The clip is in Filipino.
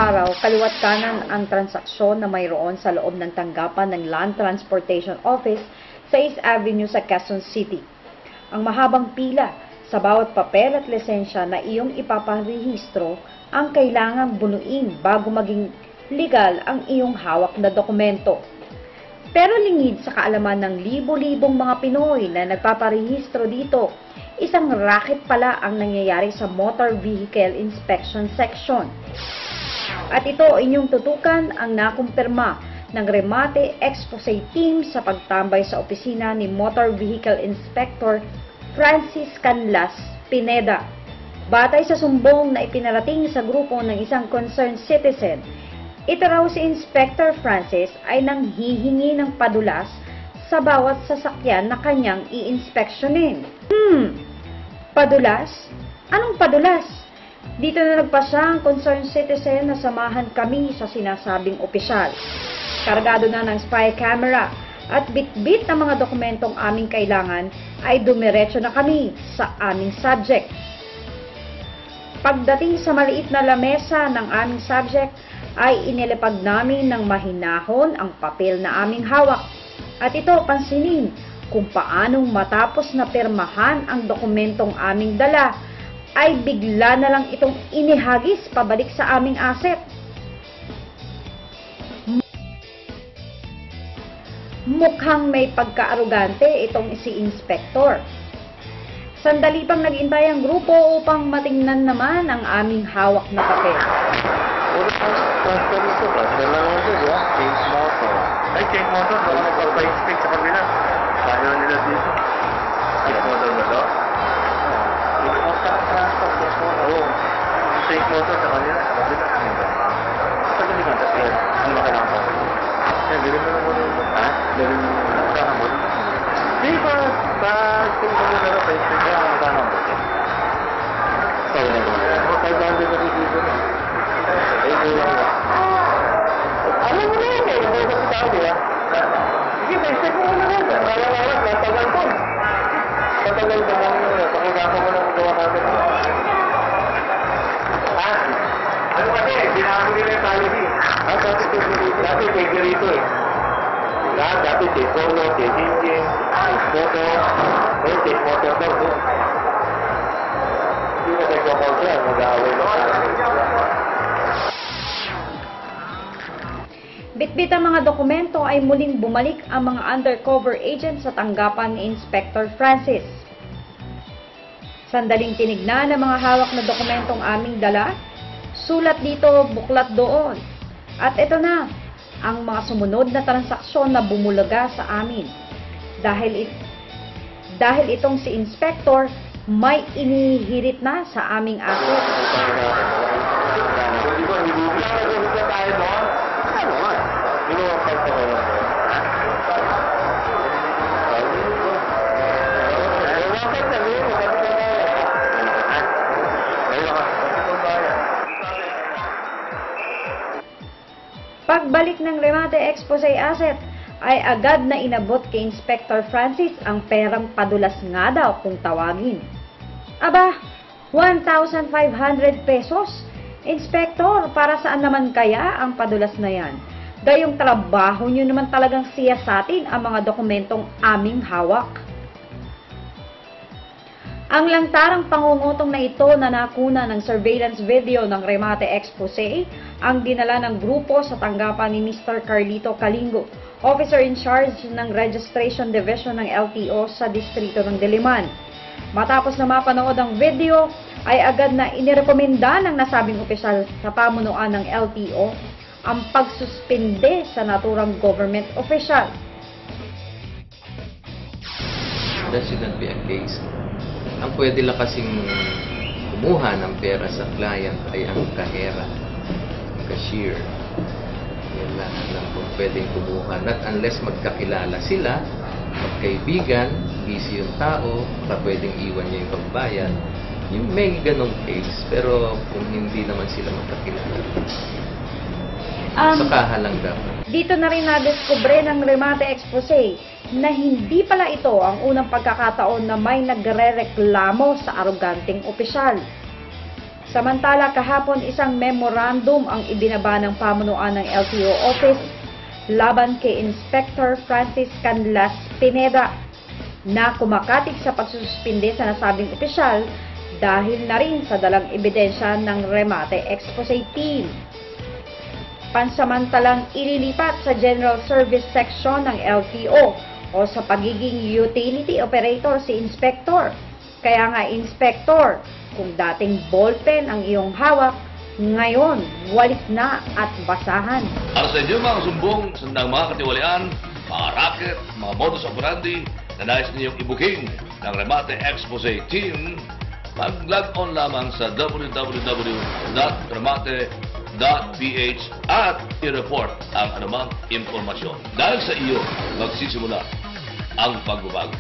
araw, kaliwat kanan ang transaksyon na mayroon sa loob ng tanggapan ng Land Transportation Office sa East Avenue sa Quezon City. Ang mahabang pila sa bawat papel at lisensya na iyong ipaparehistro ang kailangang bunuin bago maging legal ang iyong hawak na dokumento. Pero lingid sa kaalaman ng libo-libong mga Pinoy na nagpaparehistro dito, isang racket pala ang nangyayari sa Motor Vehicle Inspection Section. At ito inyong tutukan ang nakumpirma ng Remate Expose Team sa pagtambay sa opisina ni Motor Vehicle Inspector Francis Canlas Pineda. Batay sa sumbong na ipinarating sa grupo ng isang concerned citizen, ito raw si Inspector Francis ay nanghihingi ng padulas sa bawat sasakyan na kanyang i-inspeksyonin. Padulas? Anong padulas? Dito na nagpasya ang concerned citizen na samahan kami sa sinasabing opisyal. Kargado na ng spy camera at bit-bit ng mga dokumentong aming kailangan ay dumiretso na kami sa aming subject. Pagdating sa maliit na lamesa ng aming subject ay inilapag namin ng mahinahon ang papel na aming hawak. At ito pansinin kung paanong matapos na pirmahan ang dokumentong aming dala ay bigla na lang itong inihagis pabalik sa aming asset. Mukhang may pagka-arugante itong si Inspector. Sandali pang naghintay ang grupo upang matingnan naman ang aming hawak na papel. Change motor. Ay, change motor. Baka nagpapa-inspect sa kabila. Ayaw nila dito. Change motor ba ito? Oo. Change motor sa kanila. Sa kabila. Sa kabila. Tapos yan. Ano ba kailangan pa? Yan, gawin mo na muna yung ha? Gawin mo na muna. Di ba? Change motor na ito. Pa-inspect kaya ang magkano mo. Sorry na naman. Magkailangan din na dito na. Thank you. Alam mo na yun eh. Hindi ko sa tao, di ba? Sige, pa-inspect mo na naman. Alam-alam. Natagal ko. Patagal ba lang yun? Pakigako mo lang gawa natin. Ha? Ano kasi? Binago nila yung policy. Dati pwede rito eh. Dati safe polo, safe engine, safe motor. Ngayon safe motor daw. Hindi na safe motor. Mag-aaway na. Bitbit ang mga dokumento ay muling bumalik ang mga undercover agent sa tanggapan ni Inspector Francis. Sandaling tinignan ang mga hawak na dokumentong aming dala, sulat dito, buklat doon. At ito na, ang mga sumunod na transaksyon na bumulaga sa amin. Dahil itong si Inspector may inihirit na sa aming asset. Pagbalik ng Remate Expose Asset, ay agad na inabot kay Inspector Francis ang perang padulas nga daw kung tawagin. Aba, 1,500 pesos? Inspector, para saan naman kaya ang padulas na yan? Gayong trabaho nyo naman talagang siyasatin ang mga dokumentong aming hawak. Ang lantarang pangungutong na ito na nakuna ng surveillance video ng Remate Expose ang dinala ng grupo sa tanggapan ni Mr. Carlito Calingo, officer in charge ng Registration Division ng LTO sa distrito ng Diliman. Matapos na mapanood ang video, ay agad na inirekomenda ng nasabing opisyal sa pamunuan ng LTO ang pagsuspinde sa naturang government official. That shouldn't be a case. Ang pwede lang kasing kumuha ng pera sa client ay ang kahera, ang cashier. Yan lang kung pwedeng kumuha. Not unless magkakilala sila, magkaibigan, busy yung tao, baka pwedeng iwan niya yung pagbayad. Yung may ganong case, pero kung hindi naman sila magkakilala, sakahan lang dapat. Dito na rin nadiskubre ng Remate Expose na hindi pala ito ang unang pagkakataon na may nagre-reklamo sa aroganteng opisyal. Samantala, kahapon isang memorandum ang ibinaba ng pamunuan ng LTO office laban kay Inspector Francis Canlas Pineda na kumakatig sa pagsususpinde sa nasabing opisyal dahil na rin sa dalang ebidensya ng remate expose team. Pansamantalang ililipat sa General Service Section ng LTO o sa pagiging utility operator si Inspector. Kaya nga, Inspector, kung dating ballpen ang iyong hawak, ngayon, walis na at basahan. Para sa inyo mga sumbong ng mga katiwalian, mga racket, mga modus operandi na nais ninyong ibuking ng Remate Expose Team, mag-log on lamang sa www.remate.ph at i-report ang anumang impormasyon. Dahil sa iyo, magsisimula ang pagbabago.